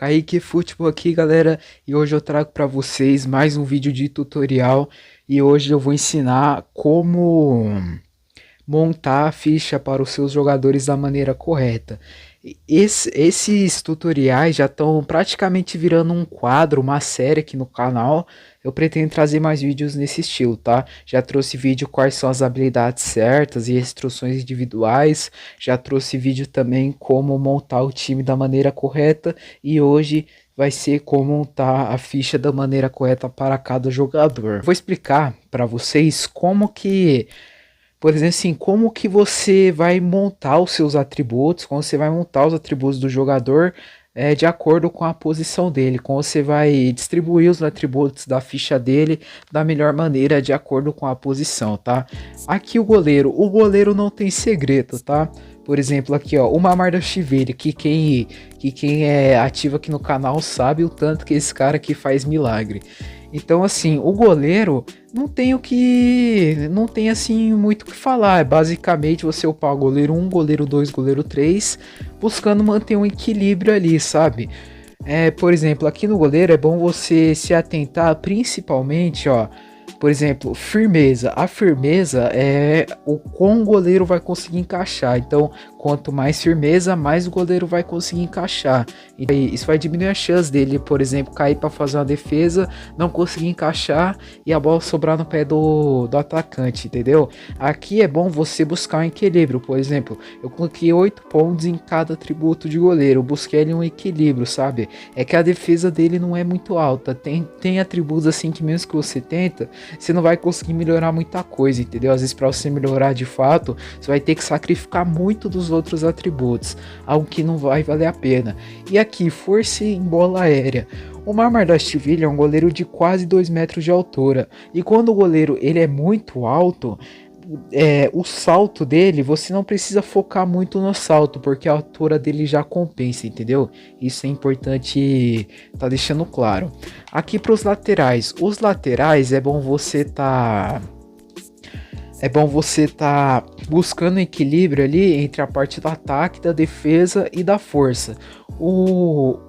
Kaique Futebol aqui, galera, e hoje eu trago para vocês mais um vídeo de tutorial e hoje eu vou ensinar como montar a ficha para os seus jogadores da maneira correta. Esses tutoriais já estão praticamente virando um quadro, uma série aqui no canal. Eu pretendo trazer mais vídeos nesse estilo, tá? Já trouxe vídeo quais são as habilidades certas e instruções individuais. Já trouxe vídeo também como montar o time da maneira correta. E hoje vai ser como montar a ficha da maneira correta para cada jogador. Vou explicar para vocês como que, por exemplo, assim, como que você vai montar os seus atributos, como você vai montar os atributos do jogador de acordo com a posição dele, como você vai distribuir os atributos da ficha dele da melhor maneira de acordo com a posição, tá? Aqui o goleiro não tem segredo, tá? Por exemplo, aqui ó, o Mamardashvili, que quem é ativo aqui no canal sabe o tanto que esse cara aqui faz milagre. Então, assim, o goleiro não tem assim muito o que falar. É basicamente você upar o goleiro 1, goleiro 2, goleiro 3, buscando manter um equilíbrio ali, sabe? Por exemplo, aqui no goleiro é bom você se atentar principalmente, ó, por exemplo, firmeza. A firmeza é o quão o goleiro vai conseguir encaixar. Então, quanto mais firmeza, mais o goleiro vai conseguir encaixar. E isso vai diminuir a chance dele, por exemplo, cair para fazer uma defesa, não conseguir encaixar e a bola sobrar no pé do atacante, entendeu? Aqui é bom você buscar um equilíbrio. Por exemplo, eu coloquei 8 pontos em cada atributo de goleiro. Eu busquei ali um equilíbrio, sabe? É que a defesa dele não é muito alta. Tem atributos assim que mesmo que você tenta, você não vai conseguir melhorar muita coisa, entendeu? Às vezes para você melhorar de fato, você vai ter que sacrificar muito dos outros atributos, algo que não vai valer a pena. E aqui, força em bola aérea. O Mamardashvili é um goleiro de quase 2 metros de altura, e quando o goleiro ele é muito alto, o salto dele, você não precisa focar muito no salto, porque a altura dele já compensa, entendeu? Isso é importante tá deixando claro. Aqui para os laterais é bom você tá buscando equilíbrio ali entre a parte do ataque, da defesa e da força. O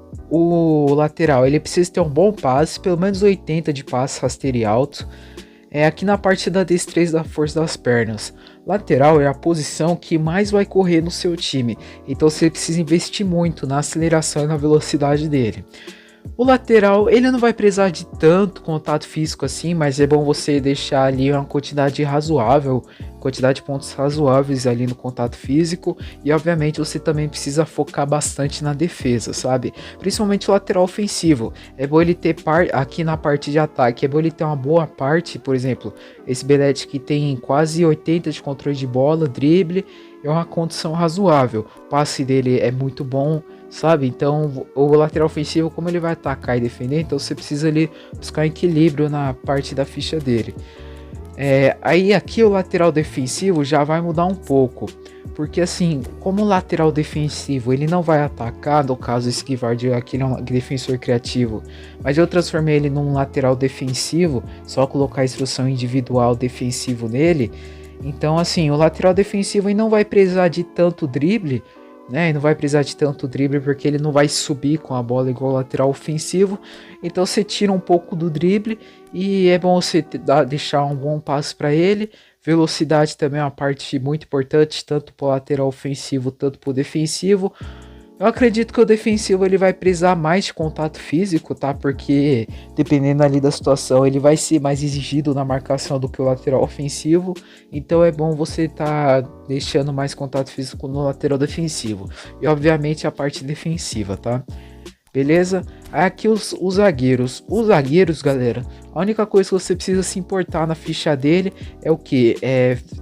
lateral ele precisa ter um bom passe, pelo menos 80 de passe rasteiro e alto. Aqui na parte da destreza da força das pernas. Lateral é a posição que mais vai correr no seu time, então você precisa investir muito na aceleração e na velocidade dele. O lateral, ele não vai precisar de tanto contato físico assim, mas é bom você deixar ali uma quantidade de pontos razoáveis ali no contato físico, e obviamente você também precisa focar bastante na defesa, sabe? Principalmente o lateral ofensivo. É bom ele ter aqui na parte de ataque, é bom ele ter uma boa parte, por exemplo, esse Belete que tem quase 80 de controle de bola, drible, é uma condição razoável. O passe dele é muito bom, sabe? Então o lateral ofensivo, como ele vai atacar e defender, então você precisa ali buscar equilíbrio na parte da ficha dele. Aí aqui o lateral defensivo já vai mudar um pouco, porque assim, como o lateral defensivo ele não vai atacar, no caso esse Gvardiol aqui ele é um defensor criativo, mas eu transformei ele num lateral defensivo, só colocar a instrução individual defensivo nele. Então assim, o lateral defensivo ele não vai precisar de tanto drible, né? Ele não vai precisar de tanto drible porque ele não vai subir com a bola igual o lateral ofensivo. Então você tira um pouco do drible e é bom você deixar um bom passe para ele. Velocidade também é uma parte muito importante, tanto para o lateral ofensivo, tanto para o defensivo. Eu acredito que o defensivo ele vai precisar mais de contato físico, tá? Porque dependendo ali da situação, ele vai ser mais exigido na marcação do que o lateral ofensivo. Então é bom você tá deixando mais contato físico no lateral defensivo. E obviamente a parte defensiva, tá? Beleza? Aqui os zagueiros. Os zagueiros, galera, a única coisa que você precisa se importar na ficha dele é o que?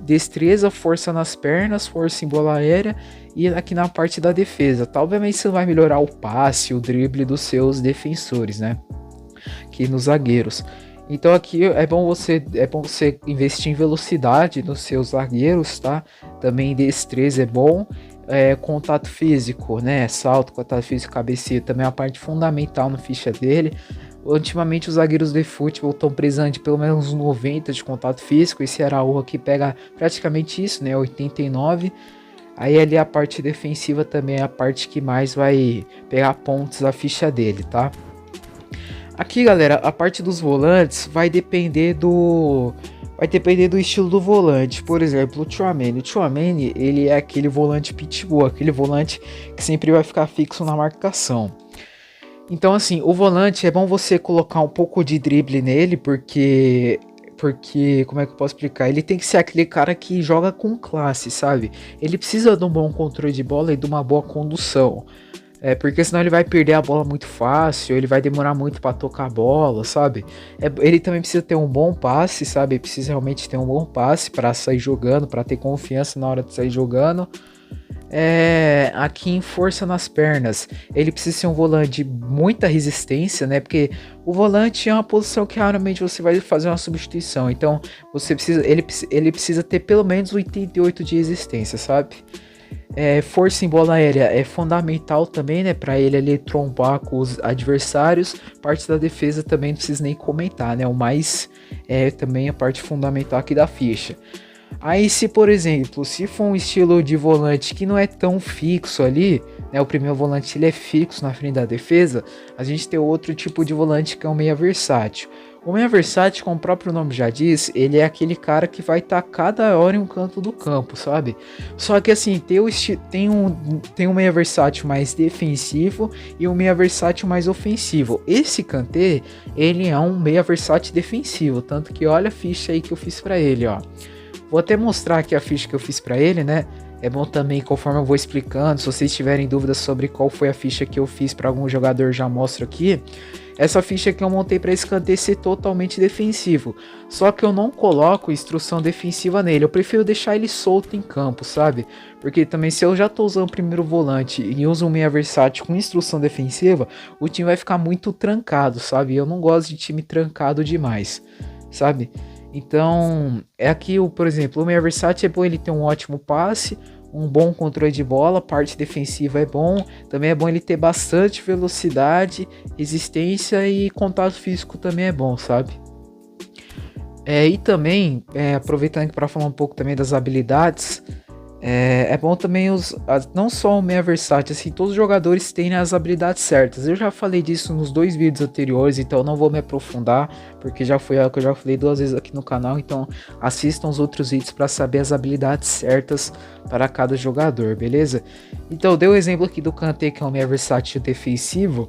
Destreza, força nas pernas, força em bola aérea e aqui na parte da defesa. Tá? Obviamente você vai melhorar o passe, o drible dos seus defensores, né? Aqui nos zagueiros. Então aqui é bom você investir em velocidade nos seus zagueiros, tá? Também destreza é bom. Contato físico, né? Salto, contato físico, cabeceio também é uma parte fundamental na ficha dele. Ultimamente os zagueiros de futebol estão precisando de pelo menos 90 de contato físico. Esse Araújo aqui pega praticamente isso, né? 89. Aí ali a parte defensiva também é a parte que mais vai pegar pontos da ficha dele, tá? Aqui, galera, a parte dos volantes vai depender do estilo do volante. Por exemplo, o Tchouaméni, ele é aquele volante pitbull, aquele volante que sempre vai ficar fixo na marcação. Então, assim, o volante é bom você colocar um pouco de drible nele, porque, como é que eu posso explicar? Ele tem que ser aquele cara que joga com classe, sabe? Ele precisa de um bom controle de bola e de uma boa condução. Porque senão ele vai perder a bola muito fácil, ele vai demorar muito para tocar a bola, sabe? Ele também precisa ter um bom passe, sabe? Ele precisa realmente ter um bom passe para sair jogando, para ter confiança na hora de sair jogando. Aqui em força nas pernas, ele precisa ser um volante de muita resistência, né? Porque o volante é uma posição que raramente você vai fazer uma substituição. Então ele precisa ter pelo menos 88 de resistência, sabe? Força em bola aérea é fundamental também, né? Para ele ali trombar com os adversários. Parte da defesa também não precisa nem comentar, né? O mais também a parte fundamental aqui da ficha. Aí se, por exemplo, se for um estilo de volante que não é tão fixo ali, né, o primeiro volante ele é fixo na frente da defesa, a gente tem outro tipo de volante que é o meia versátil. O meia versátil, como o próprio nome já diz, ele é aquele cara que vai estar cada hora em um canto do campo, sabe? Só que assim, tem um meia versátil mais defensivo e um meia versátil mais ofensivo. Esse Kanté, ele é um meia versátil defensivo, tanto que olha a ficha aí que eu fiz para ele, ó. Vou até mostrar aqui a ficha que eu fiz para ele, né? É bom também, conforme eu vou explicando, se vocês tiverem dúvidas sobre qual foi a ficha que eu fiz para algum jogador, já mostro aqui. Essa ficha que eu montei para esse Kanté ser totalmente defensivo. Só que eu não coloco instrução defensiva nele, eu prefiro deixar ele solto em campo, sabe? Porque também se eu já tô usando o primeiro volante e uso um meia versátil com instrução defensiva, o time vai ficar muito trancado, sabe? Eu não gosto de time trancado demais, sabe? Então, aqui, por exemplo, o meia versátil é bom ele ter um ótimo passe, um bom controle de bola, parte defensiva é bom, também é bom ele ter bastante velocidade, resistência e contato físico também é bom, sabe? E também, aproveitando para falar um pouco também das habilidades, é bom também não só o meia versátil, assim, todos os jogadores têm as habilidades certas. Eu já falei disso nos 2 vídeos anteriores, então não vou me aprofundar, porque já foi algo que eu já falei 2 vezes aqui no canal, então assistam os outros vídeos para saber as habilidades certas para cada jogador, beleza? Então, eu dei o exemplo aqui do Kanté, que é um meia versátil defensivo,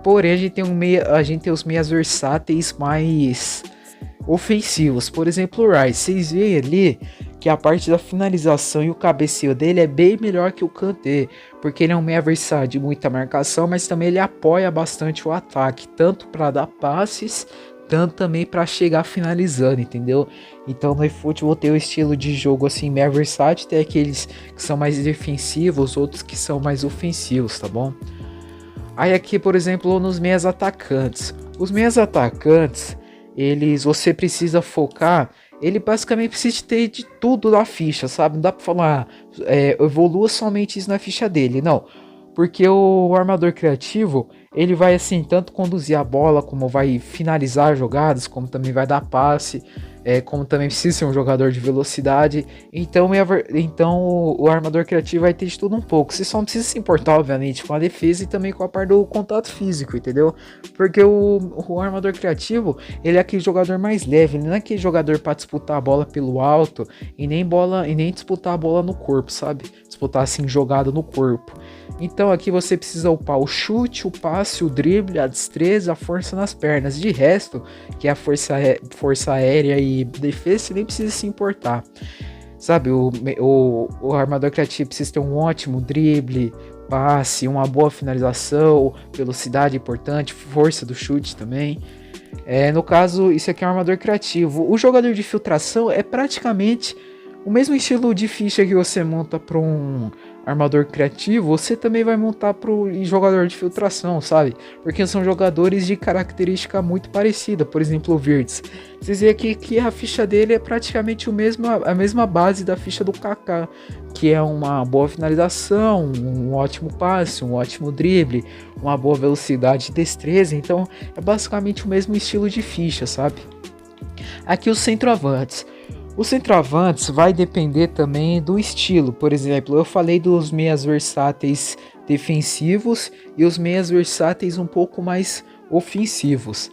porém a gente tem os meias versáteis mais ofensivos. Por exemplo, o Rice, vocês veem ali que a parte da finalização e o cabeceio dele é bem melhor que o Kanté, porque ele é um meia versátil de muita marcação, mas também ele apoia bastante o ataque, tanto para dar passes, tanto também para chegar finalizando, entendeu? Então no eFootball tem o estilo de jogo assim, meia versátil, tem aqueles que são mais defensivos, outros que são mais ofensivos, tá bom? Aí aqui, por exemplo, nos meias atacantes. Os meias atacantes, você precisa focar, ele basicamente precisa ter de tudo na ficha, sabe? Não dá pra falar, evolua somente isso na ficha dele, não. Porque o armador criativo, ele vai assim, tanto conduzir a bola, como vai finalizar jogadas, como também vai dar passe, como também precisa ser um jogador de velocidade. Então o armador criativo vai ter de tudo um pouco. Você só não precisa se importar, obviamente, com a defesa e também com a parte do contato físico, entendeu? Porque o armador criativo, ele é aquele jogador mais leve, ele não é aquele jogador para disputar a bola pelo alto e nem disputar a bola no corpo, sabe? Disputar assim, jogada no corpo. Então aqui você precisa upar o chute, o passe, o drible, a destreza, a força nas pernas. De resto, que é a força aérea e defesa, você nem precisa se importar. Sabe, o armador criativo precisa ter um ótimo drible, passe, uma boa finalização, velocidade importante, força do chute também. No caso, isso aqui é um armador criativo. O jogador de filtração é praticamente o mesmo estilo de ficha que você monta para um armador criativo, você também vai montar para o jogador de filtração, sabe? Porque são jogadores de característica muito parecida. Por exemplo, o Wirtz. Vocês veem aqui que a ficha dele é praticamente a mesma base da ficha do Kaká, que é uma boa finalização, um ótimo passe, um ótimo drible, uma boa velocidade e destreza. Então é basicamente o mesmo estilo de ficha, sabe? Aqui os centroavantes. Os centroavantes vai depender também do estilo. Por exemplo, eu falei dos meias versáteis defensivos e os meias versáteis um pouco mais ofensivos.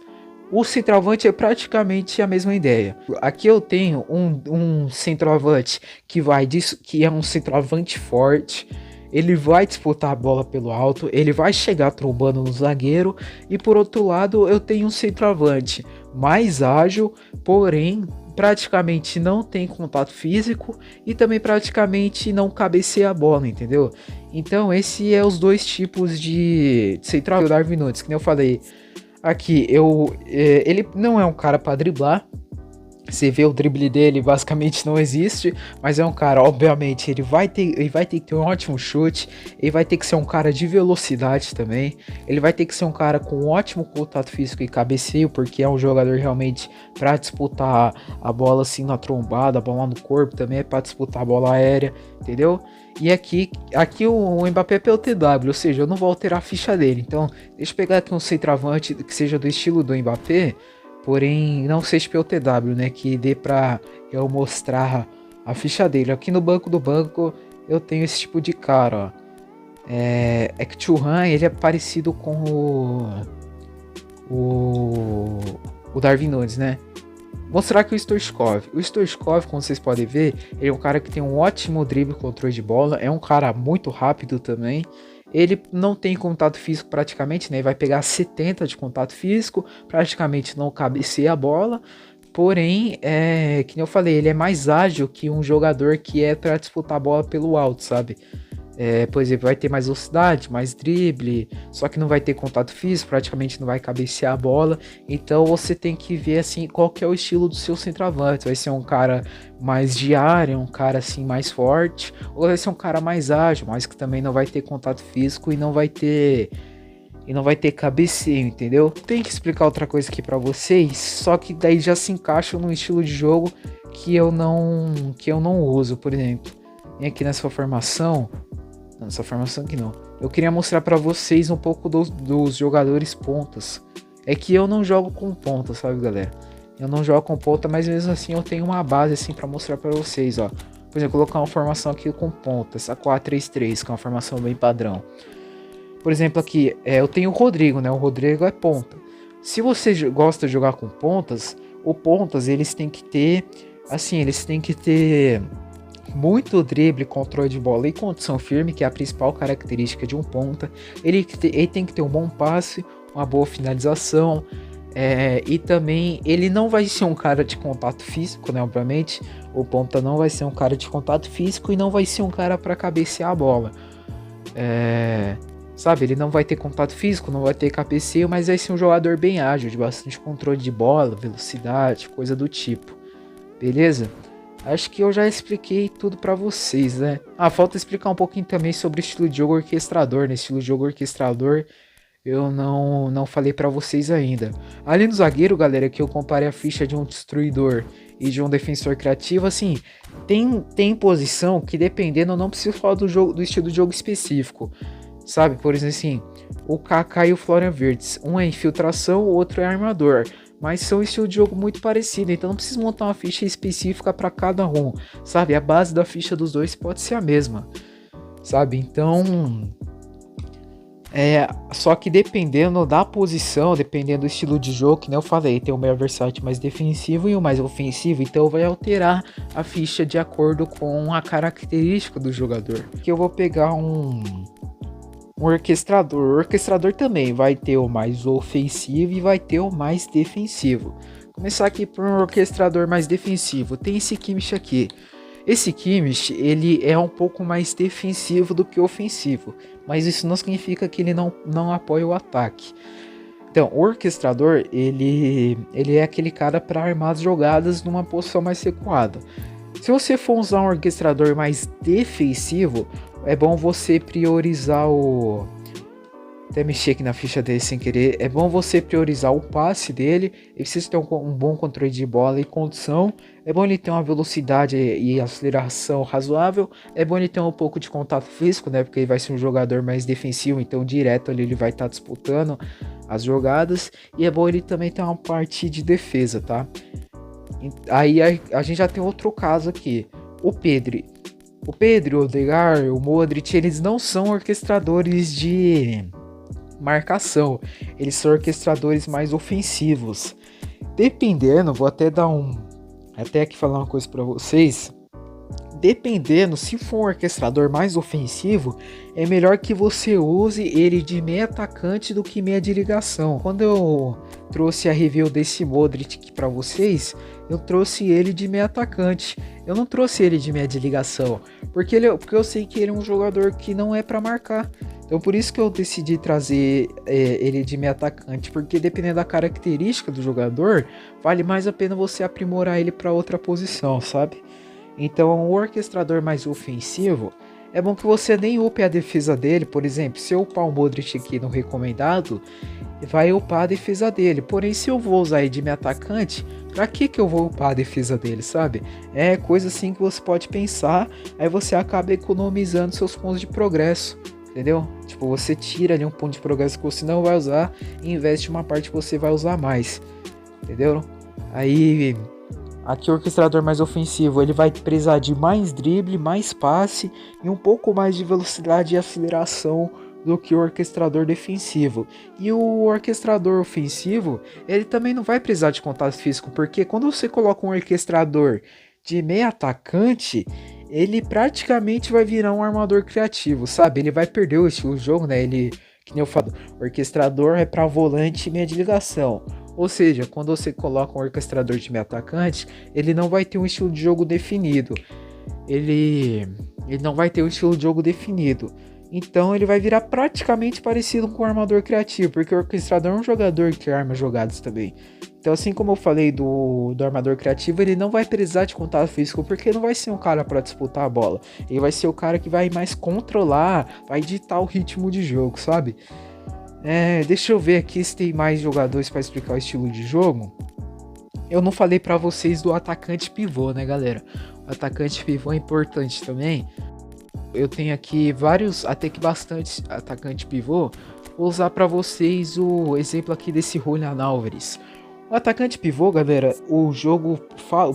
O centroavante é praticamente a mesma ideia. Aqui eu tenho um centroavante que é um centroavante forte. Ele vai disputar a bola pelo alto, ele vai chegar trombando no zagueiro. E por outro lado, eu tenho um centroavante mais ágil, porém praticamente não tem contato físico e também praticamente não cabeceia a bola, entendeu? Então esse é os dois tipos de centroavante. O Darwin Nunes, que nem eu falei aqui, ele não é um cara para driblar. Você vê o drible dele, basicamente não existe, mas é um cara, obviamente, ele vai ter que ter um ótimo chute, ele vai ter que ser um cara de velocidade também, ele vai ter que ser um cara com um ótimo contato físico e cabeceio, porque é um jogador realmente para disputar a bola assim na trombada, a bola no corpo, também é para disputar a bola aérea, entendeu? E aqui o Mbappé é PLTW, ou seja, eu não vou alterar a ficha dele, então deixa eu pegar aqui um centroavante que seja do estilo do Mbappé, porém não seja PLTW, né, que dê pra eu mostrar a ficha dele. Aqui no banco do banco eu tenho esse tipo de cara, ó. É que Thuram, ele é parecido com o Darwin Nunes, né? Mostrar aqui o Stoichkov. O Stoichkov, como vocês podem ver, ele é um cara que tem um ótimo drible, controle de bola, é um cara muito rápido também. Ele não tem contato físico praticamente, né? Ele vai pegar 70 de contato físico, praticamente não cabeceia a bola. Porém, que nem eu falei, ele é mais ágil que um jogador que é para disputar a bola pelo alto, sabe? Por exemplo, vai ter mais velocidade, mais drible, só que não vai ter contato físico, praticamente não vai cabecear a bola. Então você tem que ver assim qual que é o estilo do seu centroavante. Vai ser um cara mais de área, um cara assim mais forte, ou vai ser um cara mais ágil, mas que também não vai ter contato físico e não vai ter cabeceio, entendeu? Tem que explicar outra coisa aqui para vocês, só que daí já se encaixa num estilo de jogo que eu não uso, por exemplo. E aqui nessa formação aqui não. Eu queria mostrar para vocês um pouco dos jogadores pontas. É que eu não jogo com ponta, sabe, galera? Eu não jogo com ponta, mas mesmo assim eu tenho uma base assim para mostrar para vocês, ó. Por exemplo, colocar uma formação aqui com pontas, a 4-3-3, que é uma formação bem padrão. Por exemplo, aqui eu tenho o Rodrigo, né? O Rodrigo é ponta. Se você gosta de jogar com pontas, o pontas eles têm que ter muito drible, controle de bola e condição firme, que é a principal característica de um ponta. Ele tem que ter um bom passe, uma boa finalização, e também ele não vai ser um cara de contato físico, né? Obviamente, o ponta não vai ser um cara de contato físico e não vai ser um cara para cabecear a bola. Sabe, ele não vai ter contato físico, não vai ter cabeceio, mas vai ser um jogador bem ágil, de bastante controle de bola, velocidade, coisa do tipo. Beleza? Acho que eu já expliquei tudo pra vocês, né? Falta explicar um pouquinho também sobre o estilo de jogo orquestrador, né? Estilo de jogo orquestrador eu não falei pra vocês ainda. Ali no zagueiro, galera, que eu comparei a ficha de um destruidor e de um defensor criativo, assim, tem posição que dependendo, eu não preciso falar do estilo de jogo específico. Sabe, por exemplo assim, o Kaká e o Florian Wirtz, um é infiltração, o outro é armador. Mas são estilo de jogo muito parecido, então não precisa montar uma ficha específica para cada um, sabe? A base da ficha dos dois pode ser a mesma, sabe? Então, só que dependendo da posição, dependendo do estilo de jogo, que nem eu falei, tem o meio versátil mais defensivo e o mais ofensivo, então vai alterar a ficha de acordo com a característica do jogador. Aqui eu vou pegar um orquestrador. O orquestrador também vai ter o mais ofensivo e vai ter o mais defensivo. Começar aqui por um orquestrador mais defensivo. Tem esse Kimmich aqui. Esse Kimmich, ele é um pouco mais defensivo do que ofensivo, mas isso não significa que ele não apoia o ataque. Então, o orquestrador, ele é aquele cara para armar as jogadas numa posição mais recuada. Se você for usar um orquestrador mais defensivo, é bom você priorizar Até mexer aqui na ficha dele sem querer. É bom você priorizar o passe dele. Ele precisa ter um bom controle de bola e condição. É bom ele ter uma velocidade e aceleração razoável. É bom ele ter um pouco de contato físico, né? Porque ele vai ser um jogador mais defensivo, então direto ali ele vai estar disputando as jogadas. E é bom ele também ter uma parte de defesa, tá? Aí a gente já tem outro caso aqui. O Pedri. O Pedri, o Odegaard, o Modric, eles não são orquestradores de marcação. Eles são orquestradores mais ofensivos. Dependendo, vou até dar até aqui falar uma coisa para vocês. Dependendo, se for um orquestrador mais ofensivo, é melhor que você use ele de meia atacante do que meia de ligação. Quando eu trouxe a review desse Modric aqui para vocês, eu trouxe ele de meia atacante. Eu não trouxe ele de meia de ligação, porque eu sei que ele é um jogador que não é para marcar. Então por isso que eu decidi trazer ele de meia atacante, porque dependendo da característica do jogador, vale mais a pena você aprimorar ele para outra posição, sabe? Então, o orquestrador mais ofensivo, é bom que você nem upe a defesa dele. Por exemplo, se eu upar o Modric aqui no recomendado, vai upar a defesa dele. Porém, se eu vou usar ele de meu atacante, pra que eu vou upar a defesa dele, sabe? É coisa assim que você pode pensar, aí você acaba economizando seus pontos de progresso, entendeu? Tipo, você tira ali um ponto de progresso que você não vai usar e investe uma parte que você vai usar mais, entendeu? Aí... Aqui o orquestrador mais ofensivo, ele vai precisar de mais drible, mais passe e um pouco mais de velocidade e aceleração do que o orquestrador defensivo. E o orquestrador ofensivo, ele também não vai precisar de contato físico, porque quando você coloca um orquestrador de meia atacante, ele praticamente vai virar um armador criativo, sabe? Ele vai perder o estilo de jogo, né? Ele, que nem eu falo, orquestrador é para volante e meia de ligação. Ou seja, quando você coloca um orquestrador de meio atacante, ele não vai ter um estilo de jogo definido. Ele não vai ter um estilo de jogo definido. Então ele vai virar praticamente parecido com o armador criativo, porque o orquestrador é um jogador que arma jogadas também. Então, assim como eu falei do armador criativo, ele não vai precisar de contato físico, porque não vai ser um cara para disputar a bola. Ele vai ser o cara que vai mais controlar, vai ditar o ritmo de jogo, sabe? Deixa eu ver aqui se tem mais jogadores para explicar o estilo de jogo. Eu não falei para vocês do atacante pivô, né, galera? O atacante pivô é importante também. Eu tenho aqui vários, até que bastante atacante pivô. Vou usar para vocês o exemplo aqui desse Julián Álvares. O atacante pivô, galera, o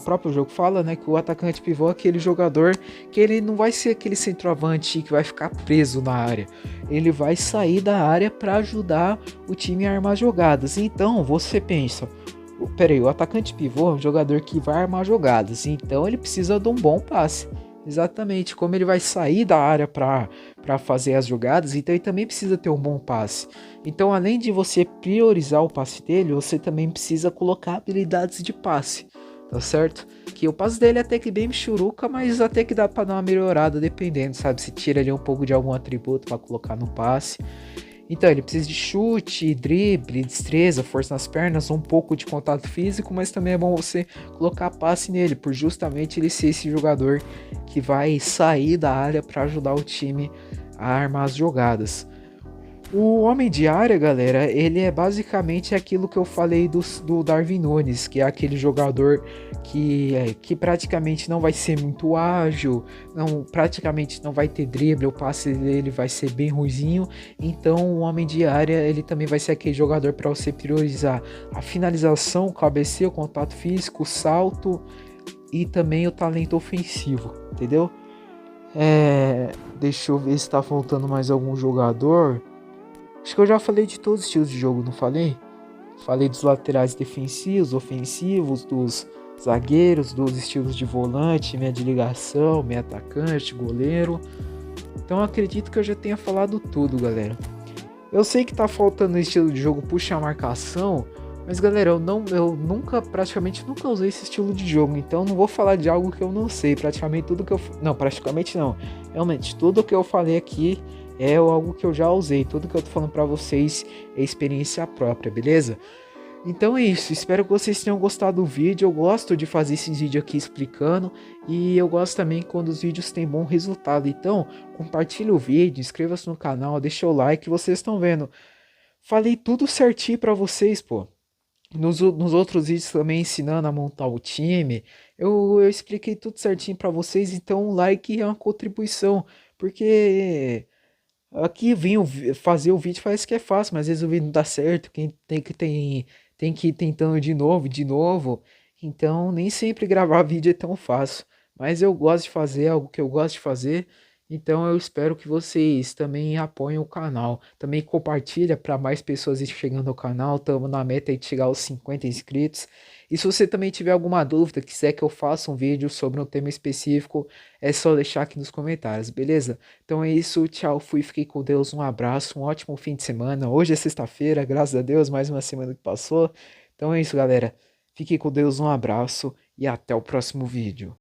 próprio jogo fala, né, que o atacante pivô é aquele jogador que ele não vai ser aquele centroavante que vai ficar preso na área. Ele vai sair da área para ajudar o time a armar jogadas. Então, você pensa, peraí, o atacante pivô é um jogador que vai armar jogadas, então ele precisa de um bom passe. Exatamente, como ele vai sair da área para fazer as jogadas, então ele também precisa ter um bom passe. Então, além de você priorizar o passe dele, você também precisa colocar habilidades de passe, tá certo? Que o passe dele é até que bem michuruca, mas até que dá para dar uma melhorada dependendo, sabe? Se tira ali um pouco de algum atributo para colocar no passe. Então, ele precisa de chute, drible, destreza, força nas pernas, um pouco de contato físico, mas também é bom você colocar passe nele, por justamente ele ser esse jogador que vai sair da área para ajudar o time a armar as jogadas. O homem de área, galera, ele é basicamente aquilo que eu falei do Darwin Núñez, que é aquele jogador que praticamente não vai ser muito ágil, praticamente não vai ter drible, o passe dele vai ser bem ruizinho. Então o homem de área, ele também vai ser aquele jogador para você priorizar a finalização, o cabeceio, o contato físico, o salto e também o talento ofensivo, entendeu? Deixa eu ver se tá faltando mais algum jogador. Acho que eu já falei de todos os estilos de jogo, não falei? Falei dos laterais defensivos, ofensivos, dos zagueiros, dos estilos de volante, meia de ligação, meia atacante, goleiro. Então acredito que eu já tenha falado tudo, galera. Eu sei que tá faltando o estilo de jogo puxa a marcação, mas galera, praticamente nunca usei esse estilo de jogo, então não vou falar de algo que eu não sei. Realmente tudo que eu falei aqui é algo que eu já usei. Tudo que eu tô falando pra vocês é experiência própria, beleza? Então é isso, espero que vocês tenham gostado do vídeo. Eu gosto de fazer esses vídeos aqui explicando, e eu gosto também quando os vídeos têm bom resultado. Então compartilhe o vídeo, inscreva-se no canal, deixa o like. Vocês estão vendo, falei tudo certinho pra vocês, pô. Nos outros vídeos também ensinando a montar o time, eu expliquei tudo certinho pra vocês. Então o like é uma contribuição, porque aqui fazer o vídeo parece que é fácil, mas às vezes o vídeo não dá certo. Quem tem que ir tentando de novo, Então, nem sempre gravar vídeo é tão fácil, mas eu gosto de fazer é algo que eu gosto de fazer, então eu espero que vocês também apoiem o canal. Também compartilha para mais pessoas ir chegando ao canal, estamos na meta aí de chegar aos 50 inscritos. E se você também tiver alguma dúvida, quiser que eu faça um vídeo sobre um tema específico, é só deixar aqui nos comentários, beleza? Então é isso, tchau, fui, fiquei com Deus, um abraço, um ótimo fim de semana. Hoje é sexta-feira, graças a Deus, mais uma semana que passou. Então é isso, galera. Fique com Deus, um abraço e até o próximo vídeo.